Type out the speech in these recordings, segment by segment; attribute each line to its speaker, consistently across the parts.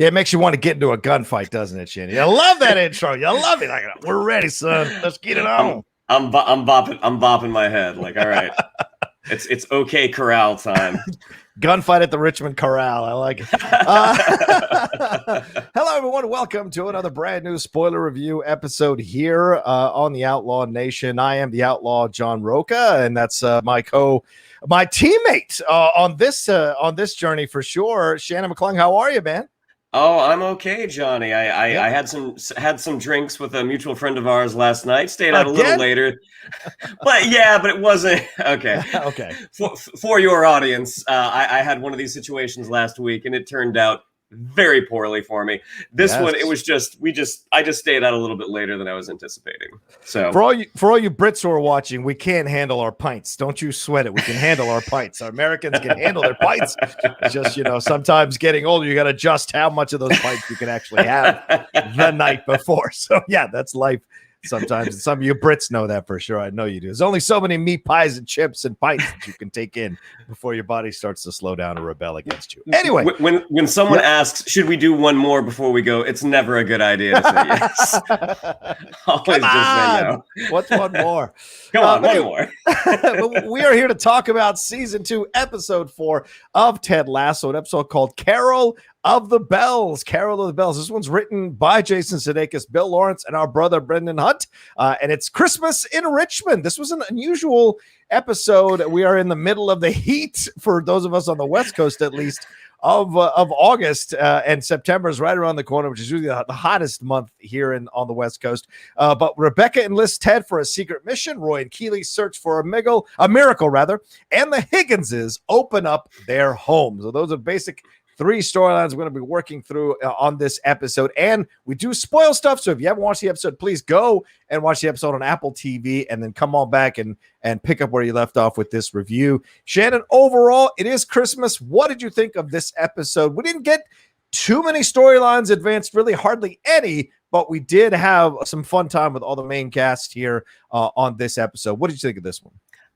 Speaker 1: Yeah, it makes you want to get into a gunfight, doesn't it, Shannon? You love that intro. You love it. Like, we're ready, son. Let's get it on.
Speaker 2: I'm bopping my head. Like, all right, it's okay, corral time.
Speaker 1: Gunfight at the Richmond Corral. I like it. Hello, everyone. Welcome to another brand new spoiler review episode here on the Outlaw Nation. I am the Outlaw John Rocha, and that's my teammate on this journey for sure. Shannon McClung, how are you, man?
Speaker 2: Oh, I'm okay, Johnny. I had some drinks with a mutual friend of ours last night. Stayed out a little later, but it wasn't okay.
Speaker 1: Okay.
Speaker 2: For your audience, I had one of these situations last week, and it turned out very poorly for me. This one, it was I just stayed out a little bit later than I was anticipating. So
Speaker 1: for all you Brits who are watching, we can't handle our pints. Don't you sweat it. We can handle our pints. Our Americans can handle their pints. It's just, sometimes getting older, you got to adjust how much of those pints you can actually have the night before. So yeah, that's life. Sometimes, and some of you Brits know that for sure. I know you do. There's only so many meat pies and chips and pints that you can take in before your body starts to slow down or rebel against you. Anyway,
Speaker 2: when someone asks, should we do one more before we go, it's never a good idea to say yes. Always just say no.
Speaker 1: What's one more?
Speaker 2: Come on, one more.
Speaker 1: We are here to talk about season 2, episode 4 of Ted Lasso, an episode called Carol of the Bells. Carol of the Bells. This one's written by Jason Sudeikis, Bill Lawrence, and our brother Brendan Hunt. And it's Christmas in Richmond. This was an unusual episode. We are in the middle of the heat, for those of us on the West Coast at least, of August, and September is right around the corner, which is usually the hottest month here on the West Coast. But Rebecca enlists Ted for a secret mission. Roy and Keeley search for a miracle, and the Higginses open up their home. So those are basic 3 storylines we're going to be working through on this episode, and we do spoil stuff. So if you haven't watched the episode, please go and watch the episode on Apple TV, and then come on back and pick up where you left off with this review. Shannon, overall, it is Christmas. What did you think of this episode? We didn't get too many storylines advanced, really hardly any, but we did have some fun time with all the main cast here on this episode. What did you think of this one?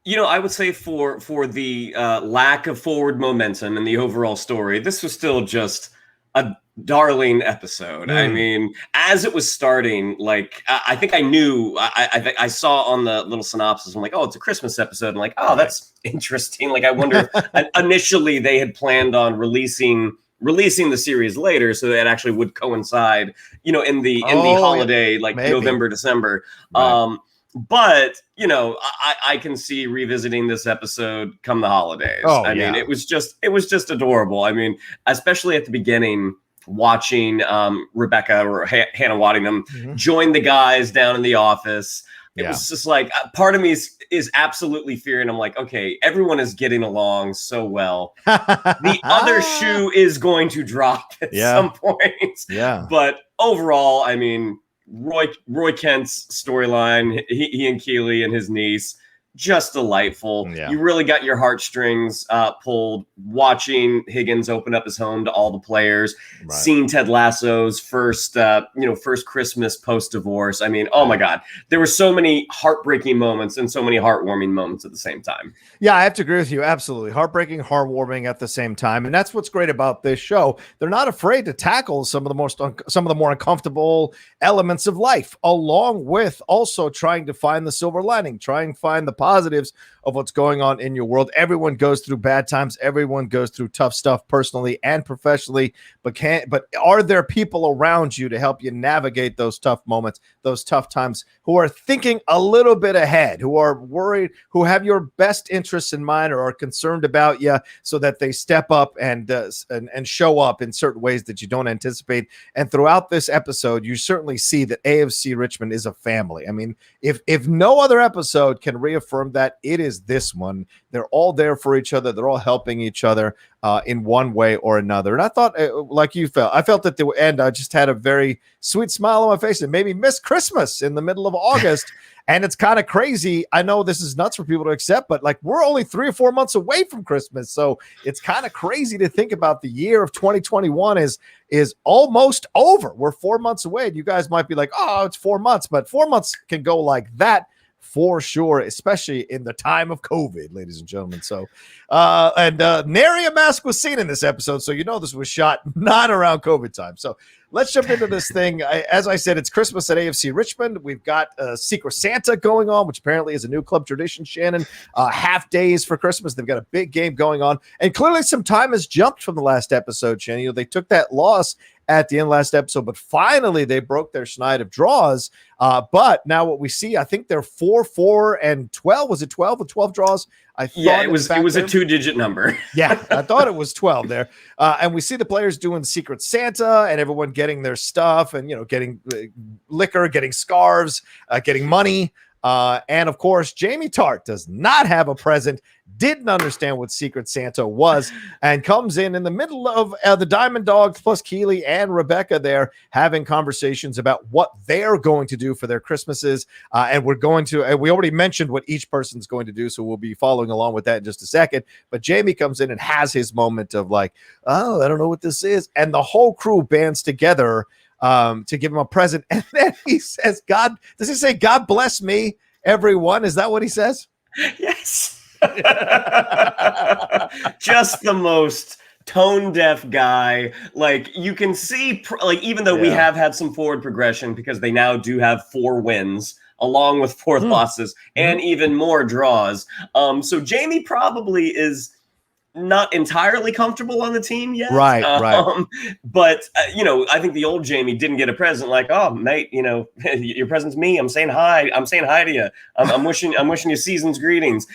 Speaker 2: I would say for the lack of forward momentum in the overall story, this was still just a darling episode. I mean, as it was starting, like, I think I knew, I saw on the little synopsis, I'm like, oh, it's a Christmas episode. I'm like, oh, that's interesting. Like, I wonder, initially they had planned on releasing the series later, so that actually would coincide, in the holiday, like maybe. November, December. Right. But, I can see revisiting this episode come the holidays. I mean, it was just adorable. I mean, especially at the beginning, watching Rebecca or Hannah Waddingham join the guys down in the office. It was just like, part of me is absolutely fearing. I'm like, okay, everyone is getting along so well. The other shoe is going to drop at some point. Yeah. But overall, I mean, Roy Kent's storyline, he and Keeley and his niece, just delightful. Yeah. You really got your heartstrings pulled watching Higgins open up his home to all the players, seeing Ted Lasso's first Christmas post-divorce. I mean, oh my God, there were so many heartbreaking moments and so many heartwarming moments at the same time.
Speaker 1: Yeah, I have to agree with you. Absolutely. Heartbreaking, heartwarming at the same time. And that's what's great about this show. They're not afraid to tackle some of the more uncomfortable elements of life, along with also trying to find the silver lining, trying to find the positives of what's going on in your world. Everyone goes through bad times. Everyone goes through tough stuff personally and professionally, but are there people around you to help you navigate those tough moments, those tough times, who are thinking a little bit ahead, who are worried, who have your best interests in mind, or are concerned about you, so that they step up and show up in certain ways that you don't anticipate. And throughout this episode, you certainly see that AFC Richmond is a family. I mean, if no other episode can reaffirm that, it is this one. They're all there for each other. They're all helping each other in one way or another. And I thought, like you felt, I felt at the end, I just had a very sweet smile on my face and maybe missed Christmas in the middle of August. And it's kind of crazy. I know this is nuts for people to accept, but like, we're only 3 or 4 months away from Christmas. So it's kind of crazy to think about the year of 2021 is almost over. We're 4 months away. And you guys might be like, oh, it's 4 months, but 4 months can go like that for sure, especially in the time of COVID, ladies and gentlemen. So, nary a mask was seen in this episode. So, this was shot not around COVID time. So let's jump into this thing. As I said, it's Christmas at AFC Richmond. We've got Secret Santa going on, which apparently is a new club tradition, Shannon. Half days for Christmas. They've got a big game going on. And clearly some time has jumped from the last episode, Shannon. They took that loss at the end last episode, but finally they broke their schneid of draws. But now what we see, I think they're 4-4-12. Was it 12 with 12 draws?
Speaker 2: It was a 2-digit number.
Speaker 1: Yeah, I thought it was 12 there. And we see the players doing Secret Santa and everyone getting their stuff and, getting liquor, getting scarves, getting money. And of course, Jamie Tartt does not have a present, didn't understand what Secret Santa was, and comes in the middle of the Diamond Dogs plus Keeley and Rebecca there having conversations about what they're going to do for their Christmases. And we already mentioned what each person's going to do, so we'll be following along with that in just a second. But Jamie comes in and has his moment of like, oh, I don't know what this is. And the whole crew bands together to give him a present. And then he says, does he say, God bless me, everyone? Is that what he says?
Speaker 2: Yes. Just the most tone deaf guy. Like, you can see, even though we have had some forward progression because they now do have 4 wins along with 4 losses and even more draws. So Jamie probably is not entirely comfortable on the team yet.
Speaker 1: Right.
Speaker 2: But, I think the old Jamie didn't get a present like, oh, mate, your present's me. I'm saying hi. I'm saying hi to you. I'm wishing you season's greetings.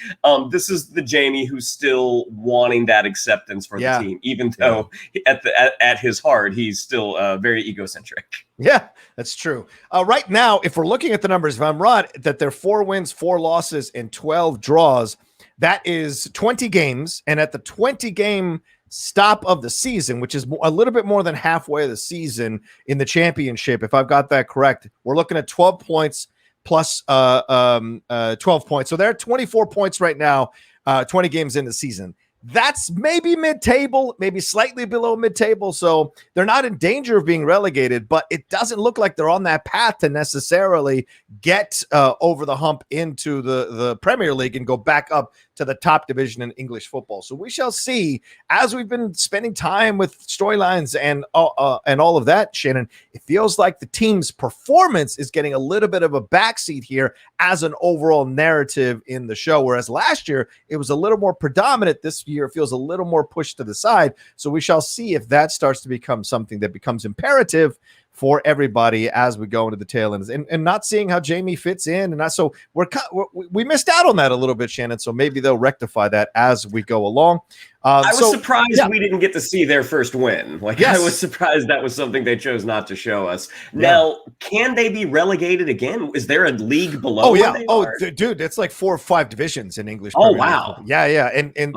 Speaker 2: This is the Jamie who's still wanting that acceptance for the team, even though at his heart, he's still very egocentric.
Speaker 1: Yeah, that's true. Right now, if we're looking at the numbers, if I'm right, that they're 4 wins, 4 losses, and 12 draws. That is 20 games, and at the 20-game stop of the season, which is a little bit more than halfway of the season in the championship, if I've got that correct, we're looking at 12 points plus 12 points. So they're at 24 points right now, 20 games in the season. That's maybe mid-table, maybe slightly below mid-table. So they're not in danger of being relegated, but it doesn't look like they're on that path to necessarily get over the hump into the Premier League and go back up to the top division in English football. So we shall see. As we've been spending time with storylines and all of that, Shannon, it feels like the team's performance is getting a little bit of a backseat here as an overall narrative in the show. Whereas last year, it was a little more predominant. This year, it feels a little more pushed to the side. So we shall see if that starts to become something that becomes imperative for everybody as we go into the tail ends, and not seeing how Jamie fits in. And so we missed out on that a little bit, Shannon. So maybe they'll rectify that as we go along.
Speaker 2: I was surprised we didn't get to see their first win. I was surprised that was something they chose not to show us. Now, can they be relegated again? Is there a league below?
Speaker 1: Oh, yeah. Dude, it's like 4 or 5 divisions in English.
Speaker 2: Oh, wow.
Speaker 1: Yeah. And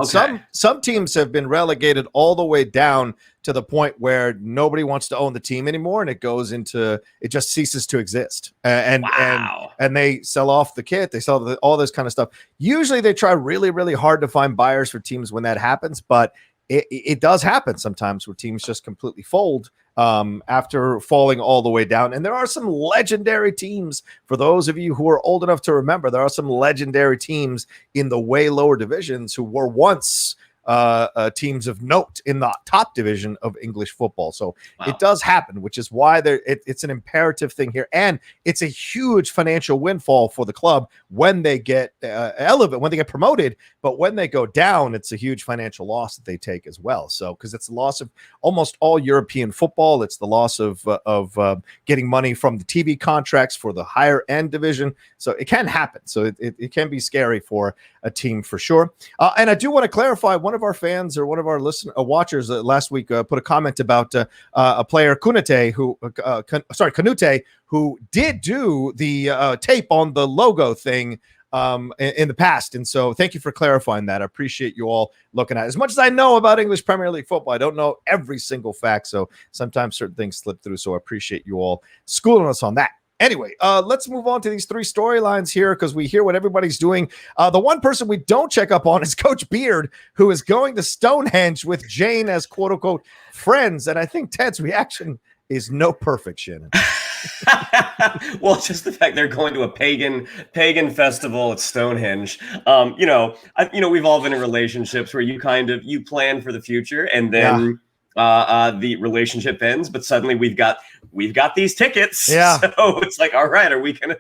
Speaker 1: some teams have been relegated all the way down to the point where nobody wants to own the team anymore, and it just ceases to exist. And they sell off the kit, they sell all this kind of stuff. Usually they try really, really hard to find buyers for teams when that happens, but it does happen sometimes where teams just completely fold after falling all the way down. And there are some legendary teams, for those of you who are old enough to remember, there are some legendary teams in the way lower divisions who were once teams of note in the top division of English football. So it does happen, which is why it's an imperative thing here. And it's a huge financial windfall for the club when they get when they get promoted. But when they go down, it's a huge financial loss that they take as well. So because it's the loss of almost all European football, it's the loss of getting money from the TV contracts for the higher end division. So it can happen. So it can be scary for a team for sure. And I do want to clarify, one of our fans or one of our watchers last week put a comment about a player Canute who did do the tape on the logo thing in the past. And so thank you for clarifying that. I appreciate you all looking at it. As much as I know about English Premier League football, I don't know every single fact. So sometimes certain things slip through. So I appreciate you all schooling us on that. Anyway, let's move on to these 3 storylines here because we hear what everybody's doing. The one person we don't check up on is Coach Beard, who is going to Stonehenge with Jane as quote-unquote friends. And I think Ted's reaction is no perfect, Shannon.
Speaker 2: Well, just the fact they're going to a pagan festival at Stonehenge. We've all been in relationships where you plan for the future, and then the relationship ends, but suddenly we've got these tickets.
Speaker 1: Yeah.
Speaker 2: So it's like, all right, are we gonna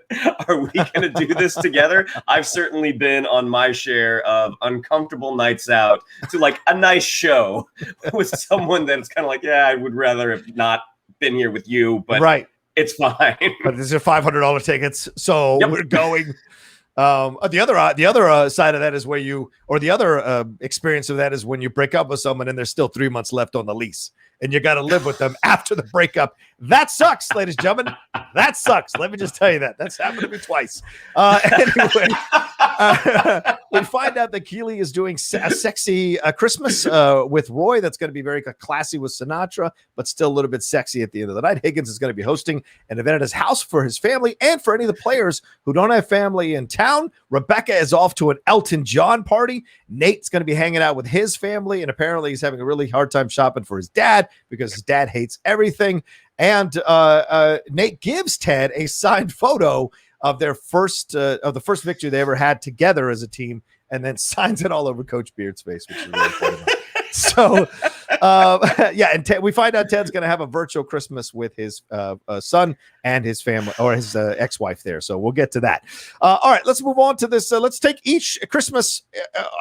Speaker 2: do this together? I've certainly been on my share of uncomfortable nights out to like a nice show with someone that's kind of like, yeah, I would rather have not been here with you, but
Speaker 1: right.
Speaker 2: It's fine.
Speaker 1: But these are $500 tickets, so we're going. The other side of that is the other experience of that is when you break up with someone and there's still 3 months left on the lease, and you got to live with them after the breakup. That sucks, ladies and gentlemen. That sucks. Let me just tell you that. That's happened to me twice. Anyway, we find out that Keeley is doing a sexy Christmas with Roy. That's going to be very classy with Sinatra, but still a little bit sexy at the end of the night. Higgins is going to be hosting an event at his house for his family and for any of the players who don't have family in town. Rebecca is off to an Elton John party. Nate's going to be hanging out with his family, and apparently he's having a really hard time shopping for his dad because his dad hates everything. And Nate gives Ted a signed photo of their first victory they ever had together as a team, and then signs it all over Coach Beard's face, which is really funny. So, and we find out Ted's going to have a virtual Christmas with his son and his family, or his ex-wife there. So we'll get to that. All right, let's move on to this. Let's take each Christmas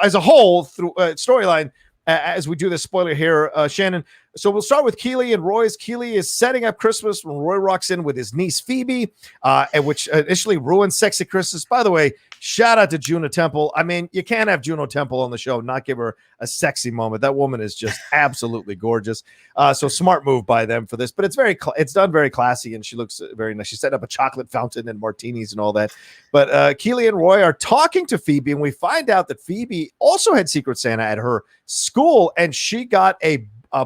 Speaker 1: as a whole through storyline as we do this spoiler here, Shannon. So we'll start with Keeley and Roy's. Keeley is setting up Christmas when Roy rocks in with his niece Phoebe, and which initially ruins sexy Christmas. By the way, shout out to Juno Temple. I mean, you can't have Juno Temple on the show and not give her a sexy moment. That woman is just absolutely gorgeous. So smart move by them for this, but it's done very classy, and she looks very nice. She set up a chocolate fountain and martinis and all that. But Keeley and Roy are talking to Phoebe, and we find out that Phoebe also had Secret Santa at her school, and she got a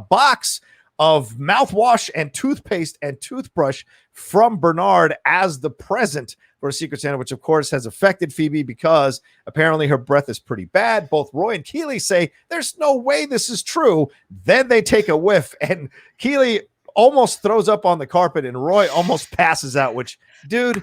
Speaker 1: box of mouthwash and toothpaste and toothbrush from Bernard as the present for Secret Santa, which of course has affected Phoebe because apparently her breath is pretty bad. Both Roy and Keeley say there's no way this is true. Then they take a whiff, and Keeley almost throws up on the carpet, and Roy almost passes out, which, dude,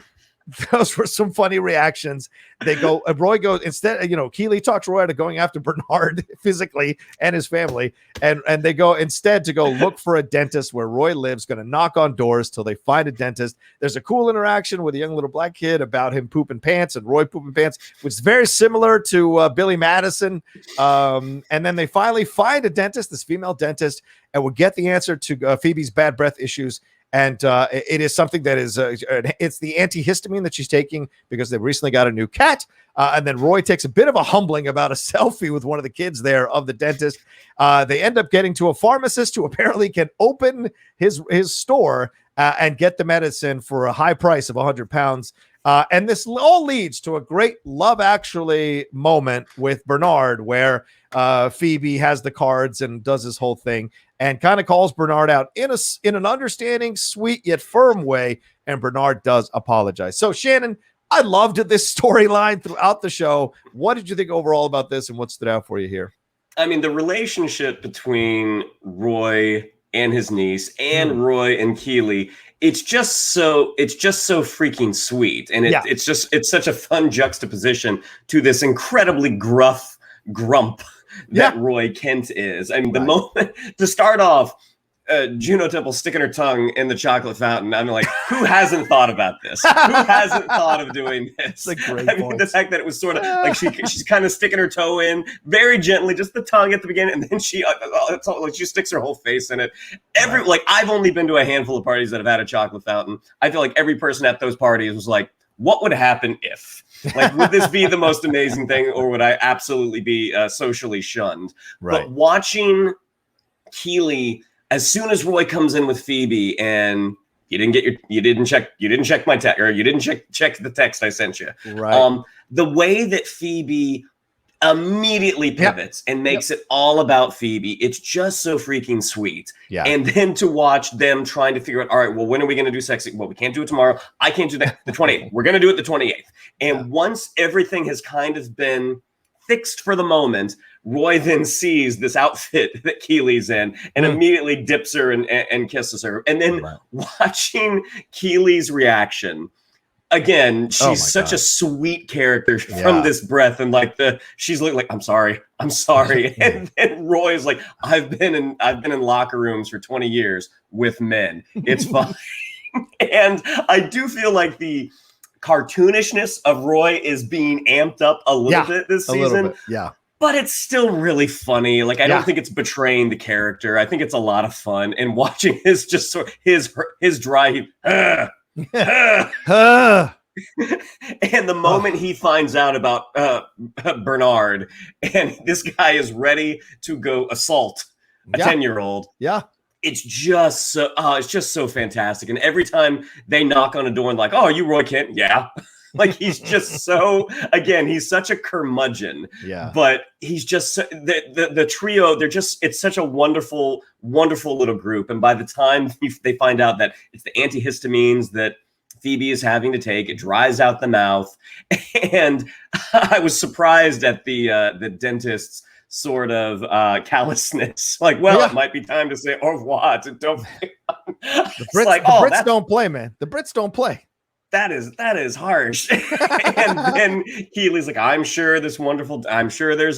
Speaker 1: those were some funny reactions. They go, Roy goes, instead, Keeley talks Roy into going after Bernard physically and his family. And they go instead to go look for a dentist where Roy lives, going to knock on doors till they find a dentist. There's a cool interaction with a young little black kid about him pooping pants and Roy pooping pants, which is very similar to Billy Madison. And then they finally find a dentist, this female dentist, and will get the answer to Phoebe's bad breath issues. And it is something that is, it's the antihistamine that she's taking because they recently got a new cat. And then Roy takes a bit of a humbling about a selfie with one of the kids there of the dentist. They end up getting to a pharmacist who apparently can open his store and get the medicine for a high price of £100. And this all leads to a great Love Actually moment with Bernard, where Phoebe has the cards and does this whole thing and kind of calls Bernard out in an understanding, sweet yet firm way. And Bernard does apologize. So Shannon, I loved this storyline throughout the show. What did you think overall about this, and what stood out for you here?
Speaker 2: I mean, the relationship between Roy and his niece and Roy and Keeley, it's just so freaking sweet. And it's such a fun juxtaposition to this incredibly grump that Roy Kent is. I mean, the moment to start off, Juno Temple sticking her tongue in the chocolate fountain. I'm like, who hasn't thought about this? Who hasn't thought of doing this?
Speaker 1: That's a great
Speaker 2: I mean, the fact that it was sort of like she's kind of sticking her toe in very gently, just the tongue at the beginning, and then she sticks her whole face in it. I've only been to a handful of parties that have had a chocolate fountain. I feel like every person at those parties was like, what would happen if? Like, would this be the most amazing thing, or would I absolutely be socially shunned? Right. But watching Keeley, as soon as Roy comes in with Phoebe and you didn't check my text, or you didn't check the text I sent you. Right. The way that Phoebe immediately pivots and makes it all about Phoebe, it's just so freaking sweet. Yeah. And then to watch them trying to figure out, all right, well, when are we going to do sexy? Well, we can't do it tomorrow. I can't do that. The 28th. We're going to do it the 28th. And once everything has kind of been fixed for the moment. Roy then sees this outfit that Keeley's in and immediately dips her and kisses her. And then watching Keeley's reaction, again, she's such a sweet character from this breath. And like she's like, I'm sorry. And then Roy's like, I've been in locker rooms for 20 years with men. It's fine. And I do feel like the cartoonishness of Roy is being amped up a little bit this season.
Speaker 1: Yeah.
Speaker 2: But it's still really funny. Like, I don't think it's betraying the character. I think it's a lot of fun. And watching his just sort his dry, and the moment he finds out about Bernard, and this guy is ready to go assault a 10-year-old. Yeah. It's just so fantastic. And every time they knock on a door and like, oh, are you Roy Kent? Yeah. Like, he's just he's such a curmudgeon. Yeah. But he's just the trio. It's such a wonderful, wonderful little group. And by the time they find out that it's the antihistamines that Phoebe is having to take, it dries out the mouth. And I was surprised at the dentist's sort of callousness. Like, it might be time to say au revoir to don't.
Speaker 1: The Brits don't play, man. The Brits don't play.
Speaker 2: That is harsh. And then Keeley's like, I'm sure there's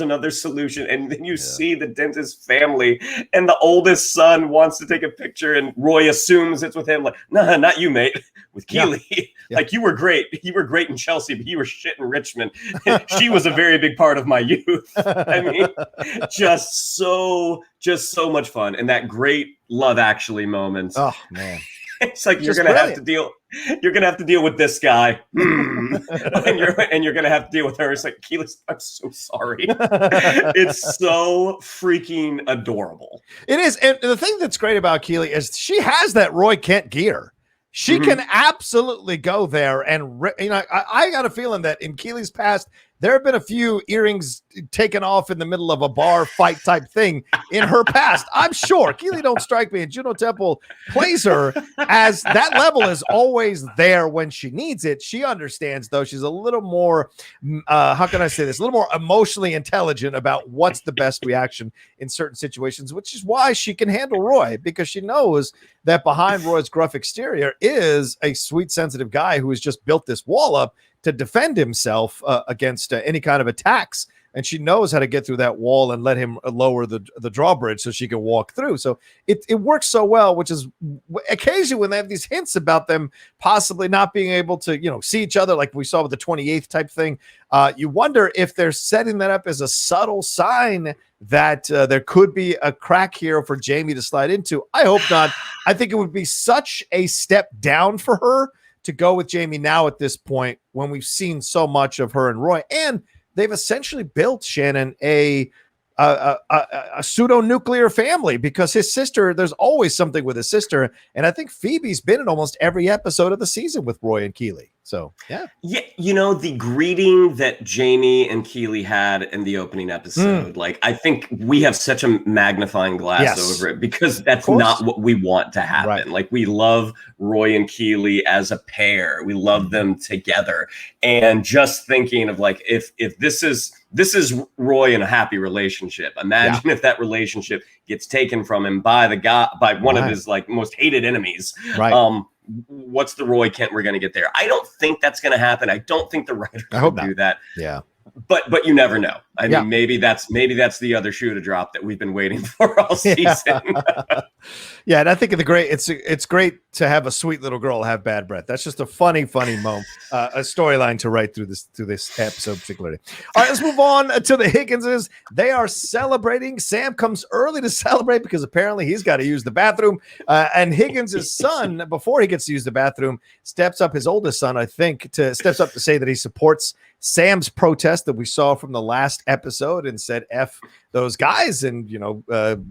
Speaker 2: another solution. And then you see the dentist family, and the oldest son wants to take a picture, and Roy assumes it's with him. Like, nah, not you, mate. With Keeley. Yeah. Like, you were great. You were great in Chelsea, but you were shit in Richmond. She was a very big part of my youth. I mean, just so much fun. And that great Love Actually moment.
Speaker 1: Oh, man.
Speaker 2: It's like you're gonna have to deal with this guy, and you're gonna have to deal with her. It's like, Keeley, I'm so sorry. It's so freaking adorable.
Speaker 1: It is, and the thing that's great about Keeley is she has that Roy Kent gear. She can absolutely go there, and I got a feeling that in Keeley's past, there have been a few earrings taken off in the middle of a bar fight type thing in her past. I'm sure. Keeley don't strike me, and Juno Temple plays her as that level is always there when she needs it. She understands, though. She's a little more, how can I say this? A little more emotionally intelligent about what's the best reaction in certain situations, which is why she can handle Roy, because she knows that behind Roy's gruff exterior is a sweet, sensitive guy who has just built this wall up to defend himself against any kind of attacks. And she knows how to get through that wall and let him lower the drawbridge so she can walk through. So it works so well, which is occasionally when they have these hints about them possibly not being able to, see each other, like we saw with the 28th type thing. You wonder if they're setting that up as a subtle sign that there could be a crack here for Jamie to slide into. I hope not. I think it would be such a step down for her to go with Jamie now at this point when we've seen so much of her and Roy, and they've essentially built, Shannon, a pseudo-nuclear family, because his sister, there's always something with his sister, and I think Phoebe's been in almost every episode of the season with Roy and Keeley. So, yeah.
Speaker 2: Yeah, the greeting that Jamie and Keeley had in the opening episode, like, I think we have such a magnifying glass over it, because that's not what we want to happen. Right. Like, we love Roy and Keeley as a pair. We love them together. And just thinking of, like, if this is Roy in a happy relationship. Imagine if that relationship gets taken from him by one of his like most hated enemies. Right. What's the Roy Kent we're going to get there? I don't think that's going to happen. I don't think the writers will do that. Yeah. But you never know. I mean, maybe that's the other shoe to drop that we've been waiting for all season.
Speaker 1: Yeah, and I think it's great to have a sweet little girl have bad breath. That's just a funny moment, a storyline to write through this episode particularly. All right, let's move on to the Higginses. They are celebrating. Sam comes early to celebrate because apparently he's got to use the bathroom. And Higgins' son, before he gets to use the bathroom, steps up, his oldest son, I think, steps up to say that he supports Sam's protest that we saw from the last episode and said F those guys. And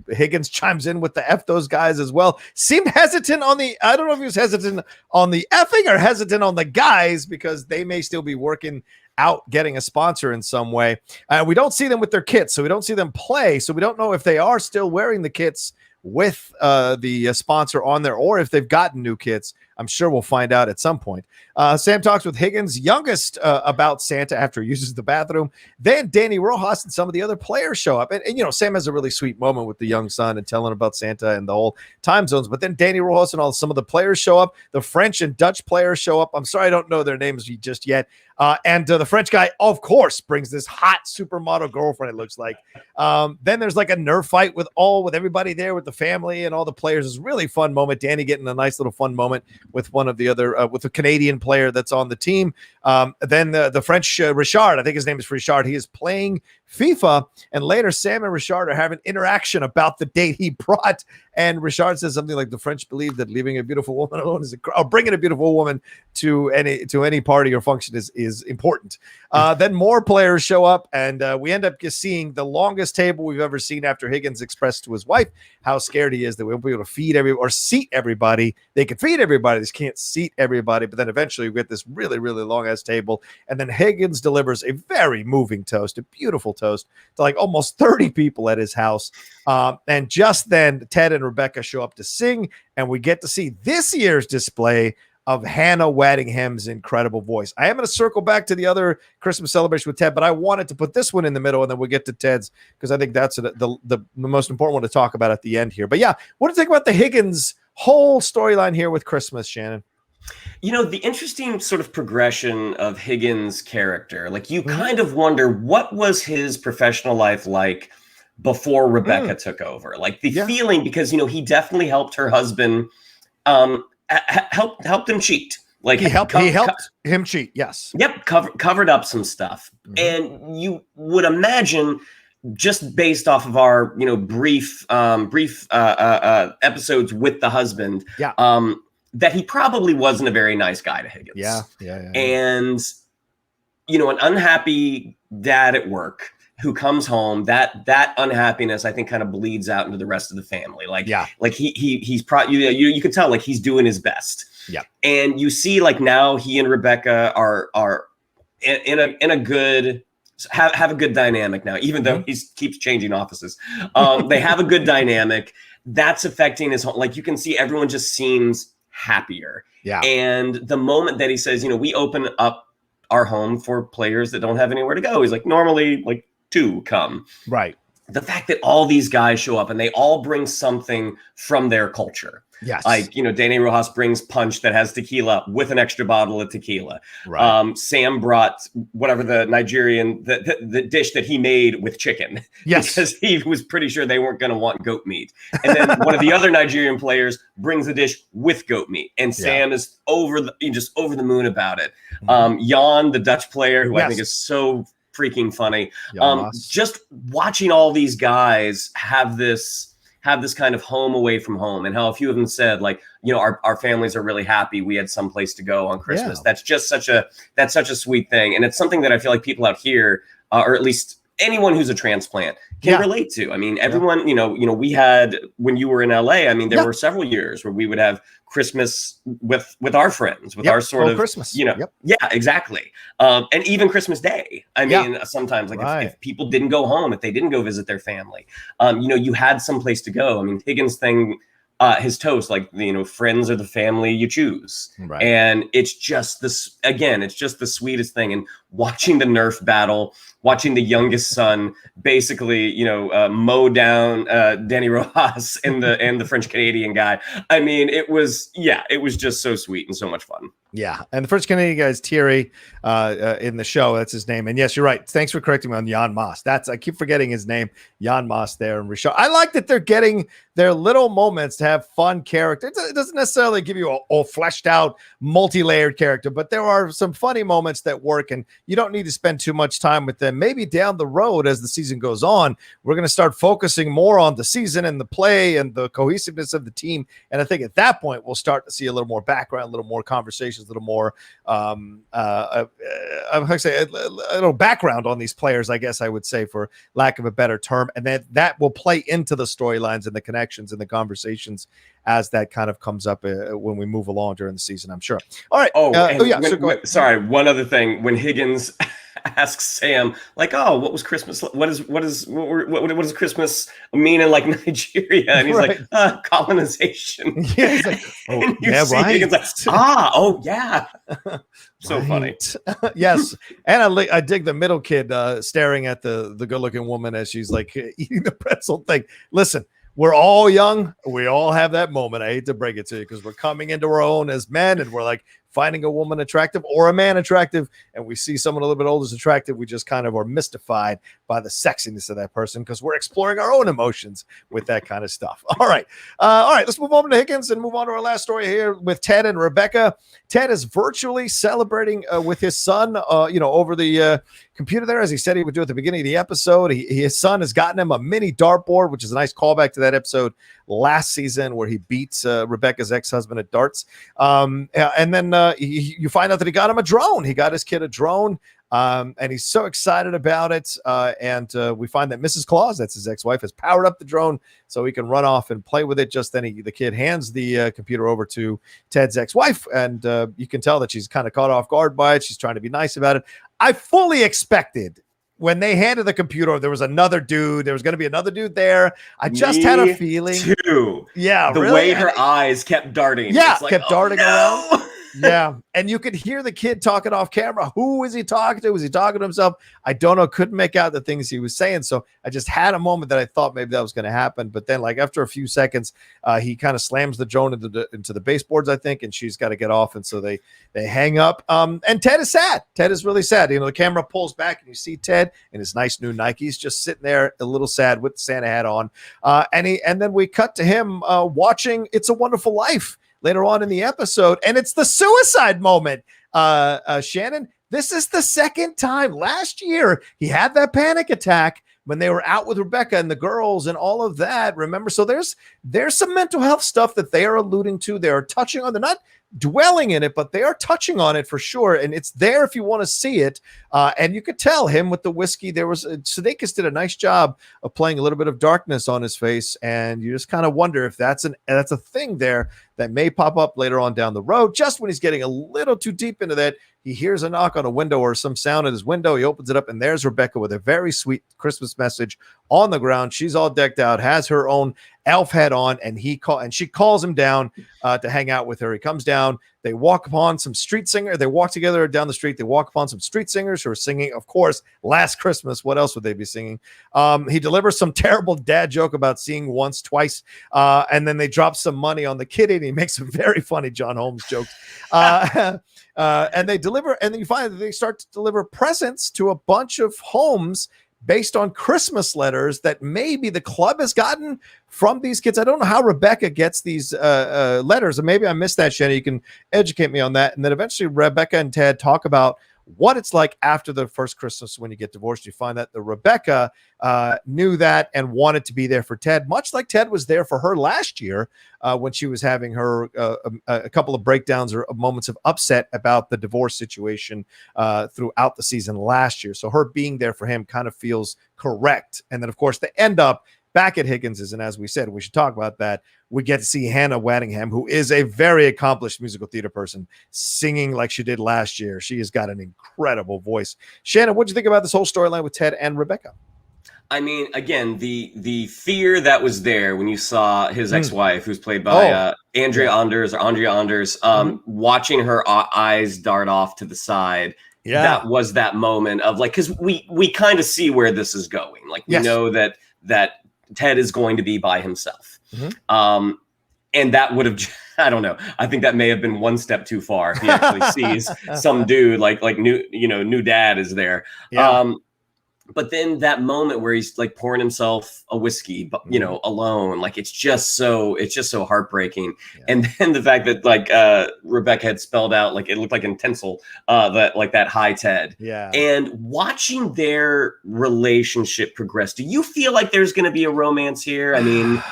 Speaker 1: Higgins chimes in with the F those guys as well. Seemed hesitant on the, I don't know if he was hesitant on the effing or hesitant on the guys, because they may still be working out getting a sponsor in some way. We don't see them with their kits, so we don't see them play, so we don't know if they are still wearing the kits with the sponsor on there or if they've gotten new kits. I'm sure we'll find out at some point. Sam talks with Higgins' youngest about Santa after he uses the bathroom. Then Danny Rojas and some of the other players show up. And Sam has a really sweet moment with the young son and telling about Santa and the whole time zones. But then Danny Rojas and some of the players show up. The French and Dutch players show up. I'm sorry I don't know their names just yet. And the French guy, of course, brings this hot supermodel girlfriend, it looks like. Then there's like a Nerf fight with everybody there with the family and all the players. It's a really fun moment. Danny getting a nice little fun moment with one of the other, with a Canadian player that's on the team. Then the French Richard, I think his name is Richard, he is playing FIFA. And later, Sam and Richard are having interaction about the date he brought. And Richard says something like the French believe that leaving a beautiful woman alone is or bringing a beautiful woman to any party or function is important. Then more players show up, and we end up just seeing the longest table we've ever seen after Higgins expressed to his wife how scared he is that we won't be able to feed or seat everybody. They can feed everybody, they just can't seat everybody. But then eventually we get this really, really long ass table, and then Higgins delivers a very moving toast, a beautiful toast to like almost 30 people at his house. And just then Ted and Rebecca show up to sing, and we get to see this year's display of Hannah Waddingham's incredible voice. I am going to circle back to the other Christmas celebration with Ted, but I wanted to put this one in the middle, and then we'll get to Ted's, because I think that's the most important one to talk about at the end here. But yeah, what do you think about the Higgins whole storyline here with Christmas, Shannon?
Speaker 2: The interesting sort of progression of Higgins' character, like you kind of wonder what was his professional life like before Rebecca took over, like the feeling, because he definitely helped her husband, helped him cheat. Like
Speaker 1: he helped him cheat. Yes.
Speaker 2: Yep. Covered up some stuff, and you would imagine, just based off of our brief episodes with the husband, that he probably wasn't a very nice guy to Higgins.
Speaker 1: Yeah.
Speaker 2: And an unhappy dad at work who comes home, that unhappiness, I think, kind of bleeds out into the rest of the family. Like he's you could tell like he's doing his best.
Speaker 1: Yeah. And
Speaker 2: you see like now he and Rebecca are in a good have a good dynamic now, even though he keeps changing offices. They have a good dynamic that's affecting his home. Like you can see everyone just seems happier.
Speaker 1: Yeah.
Speaker 2: And the moment that he says, we open up our home for players that don't have anywhere to go, he's like, normally like 2 come.
Speaker 1: Right.
Speaker 2: The fact that all these guys show up and they all bring something from their culture.
Speaker 1: Yes.
Speaker 2: Like, Danny Rojas brings punch that has tequila with an extra bottle of tequila.
Speaker 1: Right.
Speaker 2: Sam brought whatever the Nigerian, the dish that he made with chicken.
Speaker 1: Yes.
Speaker 2: Because he was pretty sure they weren't going to want goat meat. And then one of the other Nigerian players brings a dish with goat meat. And Sam is just over the moon about it. Jan, the Dutch player, who I think is so freaking funny. Just watching all these guys have this kind of home away from home, and how a few of them said like, our families are really happy we had some place to go on Christmas. That's just such a sweet thing. And it's something that I feel like people out here, or at least anyone who's a transplant can relate to. I mean, everyone, we had, when you were in LA, I mean, there were several years where we would have Christmas with our friends, with our sort of
Speaker 1: Christmas.
Speaker 2: Yeah, exactly. And even Christmas Day. I mean, sometimes like if people didn't go home, if they didn't go visit their family, you had some place to go. I mean, Higgins' thing, his toast, like, friends are the family you choose.
Speaker 1: Right.
Speaker 2: And it's just this, again, it's just the sweetest thing. And watching the Nerf battle, watching the youngest son basically, mow down Danny Rojas and the French Canadian guy. I mean, it was just so sweet and so much fun.
Speaker 1: Yeah. And the French Canadian guy is Thierry in the show. That's his name. And yes, you're right. Thanks for correcting me on Jan Moss. I keep forgetting his name. Jan Moss there and Richard. I like that they're getting their little moments to have fun character. It doesn't necessarily give you a fleshed out, multi-layered character, but there are some funny moments that work, and you don't need to spend too much time with them. Maybe down the road, as the season goes on, we're going to start focusing more on the season and the play and the cohesiveness of the team. And I think at that point, we'll start to see a little more background, a little more conversations, a little more, a little background on these players, I guess I would say, for lack of a better term. And then that will play into the storylines and the connections and the conversations as that kind of comes up when we move along during the season, I'm sure. All right.
Speaker 2: Sorry. One other thing. When Higgins, asks Sam, like, "Oh, what was Christmas? What does Christmas mean in like Nigeria?" And he's
Speaker 1: Right.
Speaker 2: like, "Colonization."
Speaker 1: Yeah, he's like, oh,
Speaker 2: And you
Speaker 1: yeah,
Speaker 2: see
Speaker 1: right.
Speaker 2: Higgins like, "Oh yeah." So funny.
Speaker 1: Yes. And I dig the middle kid staring at the good-looking woman as she's like eating the pretzel thing. Listen, we're all young. We all have that moment. I hate to break it to you because we're coming into our own as men and we're like finding a woman attractive or a man attractive, and we see someone a little bit older as attractive. We just kind of are mystified by the sexiness of that person because we're exploring our own emotions with that kind of stuff. All right. Let's move on to Higgins and move on to our last story here with Ted and Rebecca. Ted is virtually celebrating with his son, over the computer there, as he said he would do at the beginning of the episode. His son has gotten him a mini dartboard, which is a nice callback to that episode last season where he beats Rebecca's ex-husband at darts. And then you find out that he got him a drone. He got his kid a drone. And he's so excited about it. And we find that Mrs. Claus, that's his ex-wife, has powered up the drone so he can run off and play with it. Just then the kid hands the computer over to Ted's ex-wife. And you can tell that she's kind of caught off guard by it. She's trying to be nice about it. I fully expected when they handed the computer, there was another dude. There was going to be another dude there. I just had a feeling.
Speaker 2: Too.
Speaker 1: Yeah.
Speaker 2: The
Speaker 1: really?
Speaker 2: way her eyes kept darting.
Speaker 1: Yeah.
Speaker 2: It's like,
Speaker 1: kept darting
Speaker 2: no!
Speaker 1: around. Yeah. And you could hear the kid talking off camera. Who is he talking to? Was he talking to himself? I don't know. Couldn't make out the things he was saying. So I just had a moment that I thought maybe that was going to happen. But then like after a few seconds, he kind of slams the drone into the baseboards, I think, and she's got to get off. And so they hang up. And Ted is sad. Ted is really sad. The camera pulls back and you see Ted in his nice new Nikes just sitting there a little sad with the Santa hat on. And then we cut to him watching It's a Wonderful Life later on in the episode, and it's the suicide moment. Shannon, this is the second time. Last year, he had that panic attack when they were out with Rebecca and the girls and all of that. Remember? So there's some mental health stuff that they are alluding to. They are touching on. They're not dwelling in it, but they are touching on it for sure. And it's there if you want to see it. And you could tell him with the whiskey. Sudeikis did a nice job of playing a little bit of darkness on his face. And you just kind of wonder if that's a thing there that may pop up later on down the road. Just when he's getting a little too deep into that, he hears a knock on a window or some sound at his window. He opens it up and there's Rebecca with a very sweet Christmas message on the ground. She's all decked out, has her own elf head on, and she calls him down to hang out with her. He comes down. They walk upon some street singer. They walk together down the street. They walk upon some street singers who are singing, of course, Last Christmas. What else would they be singing? He delivers some terrible dad joke about seeing once, twice, and then they drop some money on the kitty, and he makes some very funny John Holmes jokes. And they deliver, and then you find that they start to deliver presents to a bunch of homes based on Christmas letters that maybe the club has gotten from these kids. I don't know how Rebecca gets these letters, and maybe I missed that, Shannon. You can educate me on that. And then eventually Rebecca and Ted talk about what it's like after the first Christmas when you get divorced. You find that the Rebecca knew that and wanted to be there for Ted, much like Ted was there for her last year when she was having her a couple of breakdowns or moments of upset about the divorce situation throughout the season last year. So her being there for him kind of feels correct. And then, of course, they end up back at Higgins's, and as we said, we should talk about that. We get to see Hannah Waddingham, who is a very accomplished musical theater person, singing like she did last year. She has got an incredible voice. Shannon, what do you think about this whole storyline with Ted and Rebecca?
Speaker 2: I mean, again, the fear that was there when you saw his ex-wife, who's played by Andrea Anders, watching her eyes dart off to the side. Yeah, that was that moment of like, because we kind of see where this is going. Like we know that Ted is going to be by himself. And that would have, I don't know. I think that may have been one step too far if he actually sees some dude like new dad is there. Yeah. But then that moment where he's like pouring himself a whiskey, but alone, like it's just so heartbreaking. Yeah. And then the fact that like Rebecca had spelled out, like it looked like in tinsel, that hi Ted. Yeah. And watching their relationship progress, do you feel like there's going to be a romance here? I mean,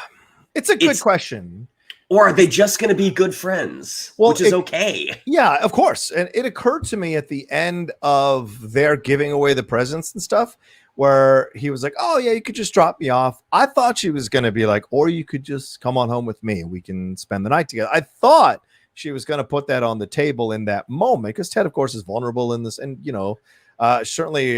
Speaker 1: it's a good question.
Speaker 2: Or are they just going to be good friends, which is okay? Yeah,
Speaker 1: of course. And it occurred to me at the end of their giving away the presents and stuff, where he was like, oh, yeah, you could just drop me off. I thought she was going to be like, or you could just come on home with me. We can spend the night together. I thought she was going to put that on the table in that moment because Ted, of course, is vulnerable in this. And, Certainly,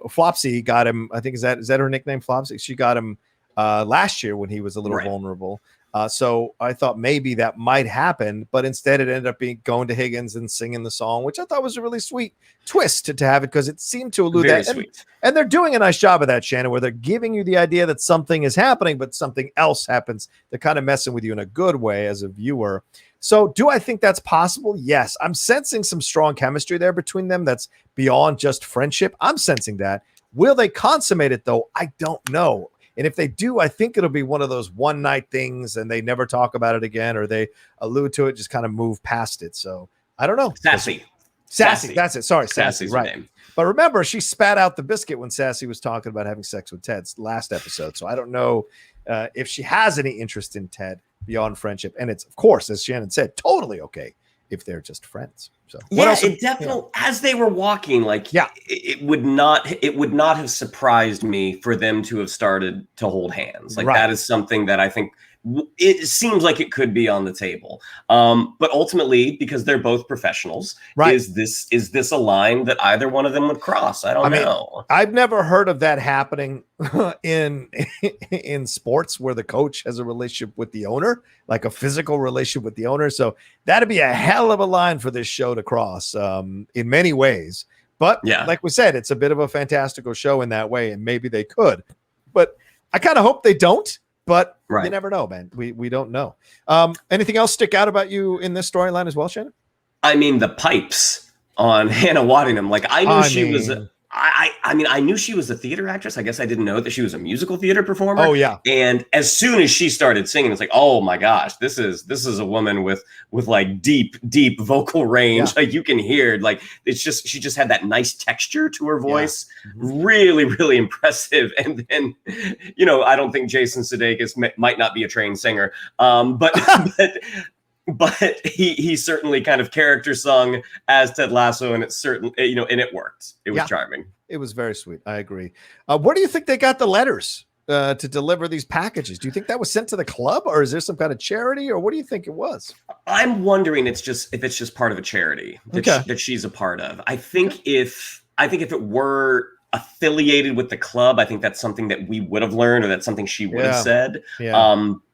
Speaker 1: Flopsy got him. I think is that her nickname, Flopsy? She got him last year when he was a little vulnerable. So I thought maybe that might happen, but instead it ended up being going to Higgins and singing the song, which I thought was a really sweet twist to have it, because it seemed to allude
Speaker 2: Very
Speaker 1: that.
Speaker 2: Sweet.
Speaker 1: And they're doing a nice job of that, Shannon, where they're giving you the idea that something is happening, but something else happens. They're kind of messing with you in a good way as a viewer. So do I think that's possible? Yes. I'm sensing some strong chemistry there between them that's beyond just friendship. I'm sensing that. Will they consummate it, though? I don't know. And if they do, I think it'll be one of those one night things and they never talk about it again, or they allude to it, just kind of move past it. So I don't know.
Speaker 2: Sassy.
Speaker 1: That's it. Sorry,
Speaker 2: Sassy's
Speaker 1: right.
Speaker 2: her name.
Speaker 1: But remember, she spat out the biscuit when Sassy was talking about having sex with Ted's last episode. So I don't know if she has any interest in Ted beyond friendship. And it's, of course, as Shannon said, totally okay if they're just friends. So
Speaker 2: it definitely, as they were walking, like, it would not have surprised me for them to have started to hold hands. Like, that is something that I think it seems like it could be on the table. But ultimately, because they're both professionals, is this a line that either one of them would cross? I don't know.
Speaker 1: I've never heard of that happening in sports where the coach has a relationship with the owner, like a physical relationship with the owner. So that'd be a hell of a line for this show to cross in many ways. But like we said, it's a bit of a fantastical show in that way, and maybe they could. But I kind of hope they don't. But you never know, man. We don't know. Anything else stick out about you in this storyline as well, Shannon?
Speaker 2: I mean, the pipes on Hannah Waddingham. Like, I knew she was. I knew she was a theater actress. I guess I didn't know that she was a musical theater performer.
Speaker 1: Oh yeah.
Speaker 2: And as soon as she started singing, it's like, oh my gosh, this is a woman with like deep vocal range. Like, you can hear, like, it's just, she just had that nice texture to her voice. Really, really impressive. And then, I don't think Jason Sudeikis might not be a trained singer. But he certainly kind of character sung as Ted Lasso, and it's certain, and it worked. It was charming.
Speaker 1: It was very sweet. I agree. Where do you think they got the letters to deliver these packages? Do you think that was sent to the club, or is there some kind of charity, or what do you think it was?
Speaker 2: I'm wondering if it's just part of a charity that she's a part of. I think if it were affiliated with the club, I think that's something that we would have learned, or that's something she would have said.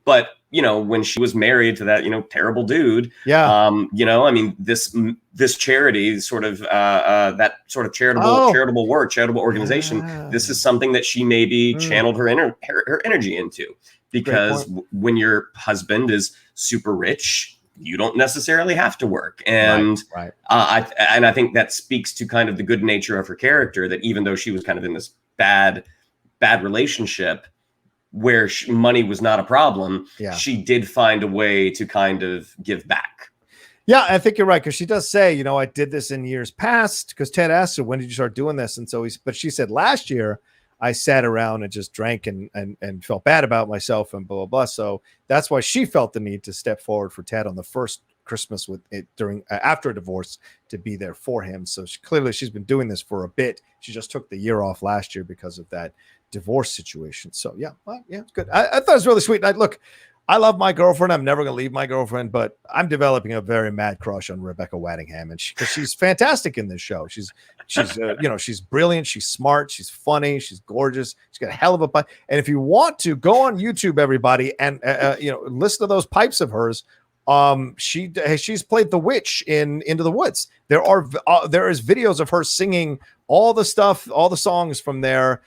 Speaker 2: But when she was married to that, terrible dude, this charity, sort of that sort of charitable work, charitable organization, this is something that she maybe channeled her energy into, because when your husband is super rich, you don't necessarily have to work. And I think that speaks to kind of the good nature of her character, that even though she was kind of in this bad relationship where money was not a problem, she did find a way to kind of give back.
Speaker 1: Yeah, I think you're right, because she does say, I did this in years past, because Ted asked her, when did you start doing this? And so but she said, last year I sat around and just drank and felt bad about myself and blah, blah, blah. So that's why she felt the need to step forward for Ted on the first Christmas with it after a divorce, to be there for him. So clearly she's been doing this for a bit. She just took the year off last year because of that divorce situation. So it's good. I thought it was really sweet. I love my girlfriend. I'm never going to leave my girlfriend, but I'm developing a very mad crush on Rebecca Waddingham, and because she's fantastic in this show. She's she's brilliant. She's smart. She's funny. She's gorgeous. She's got a hell of a pipe. And if you want to go on YouTube, everybody, and listen to those pipes of hers. She's played the witch in Into the Woods. There is videos of her singing all the songs from there,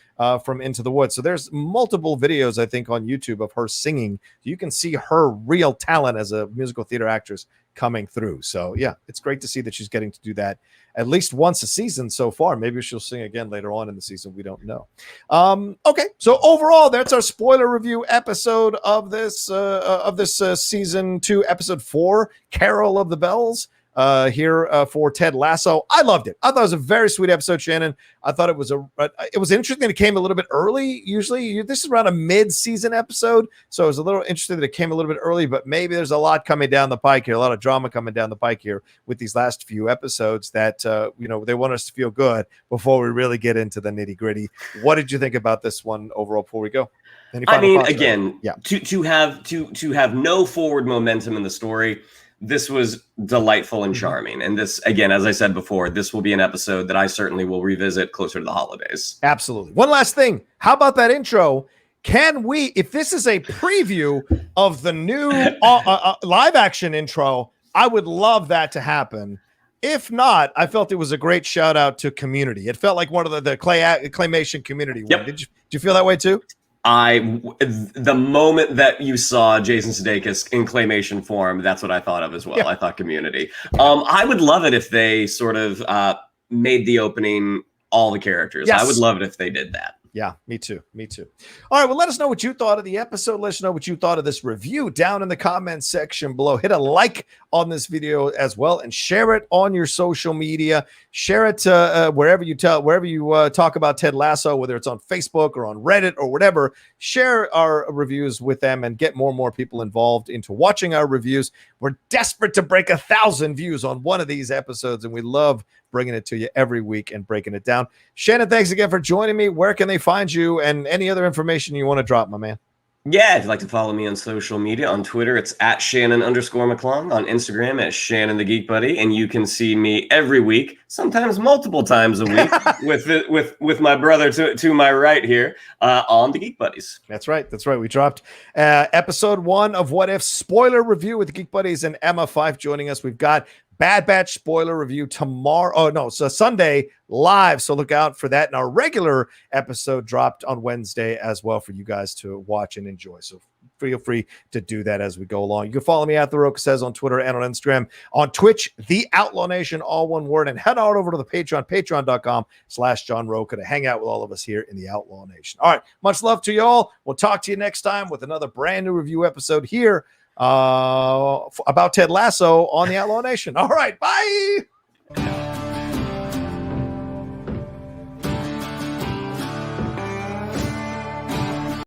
Speaker 1: from Into the Woods. So there's multiple videos, I think, on YouTube of her singing. You can see her real talent as a musical theater actress coming through. So it's great to see that she's getting to do that at least once a season so far. Maybe she'll sing again later on in the season. We don't know. Okay, so overall, that's our spoiler review episode of this season 2, episode 4, Carol of the Bells. Here for Ted Lasso. I loved it. I thought it was a very sweet episode, Shannon. I thought it was interesting that it came a little bit early. Usually this is around a mid-season episode, so it was a little interesting that it came a little bit early, but maybe there's a lot coming down the pike here, a lot of drama coming down the pike here with these last few episodes that, they want us to feel good before we really get into the nitty-gritty. What did you think about this one overall before we go?
Speaker 2: To have no forward momentum in the story, this was delightful and charming. And this, again, as I said before, this will be an episode that I certainly will revisit closer to the holidays.
Speaker 1: Absolutely. One last thing. How about that intro? Can we, if this is a preview of the new live action intro, I would love that to happen. If not, I felt it was a great shout out to Community. It felt like one of the claymation Community one.
Speaker 2: Yep.
Speaker 1: Did you feel that way too?
Speaker 2: The moment that you saw Jason Sudeikis in claymation form, that's what I thought of as well. Yeah. I thought Community. I would love it if they sort of made the opening all the characters. Yes. I would love it if they did that.
Speaker 1: Yeah, me too. Me too. All right. Well, let us know what you thought of the episode. Let us know what you thought of this review down in the comments section below. Hit a like on this video as well and share it on your social media. Share it wherever you talk about Ted Lasso, whether it's on Facebook or on Reddit or whatever. Share our reviews with them and get more and more people involved into watching our reviews. We're desperate to break 1,000 views on one of these episodes, and we love bringing it to you every week and breaking it down. Shannon, thanks again for joining me. Where can they find you and any other information you want to drop, my man?
Speaker 2: Yeah, if you'd like to follow me on social media, on Twitter, it's at Shannon_McClung, on Instagram at Shannon the Geek Buddy, and you can see me every week, sometimes multiple times a week, with my brother to my right here on the Geek Buddies.
Speaker 1: That's right. That's right. We dropped episode 1 of What If spoiler review with the Geek Buddies and Emma Fife joining us. We've got Bad Batch spoiler review tomorrow. Oh, no. So Sunday live. So look out for that. And our regular episode dropped on Wednesday as well for you guys to watch and enjoy. So feel free to do that as we go along. You can follow me at The Rocha Says on Twitter and on Instagram. On Twitch, The Outlaw Nation, all one word. And head on over to the Patreon, patreon.com/John Rocha to hang out with all of us here in the Outlaw Nation. All right. Much love to y'all. We'll talk to you next time with another brand new review episode here about Ted Lasso on the Outlaw Nation. All right, bye.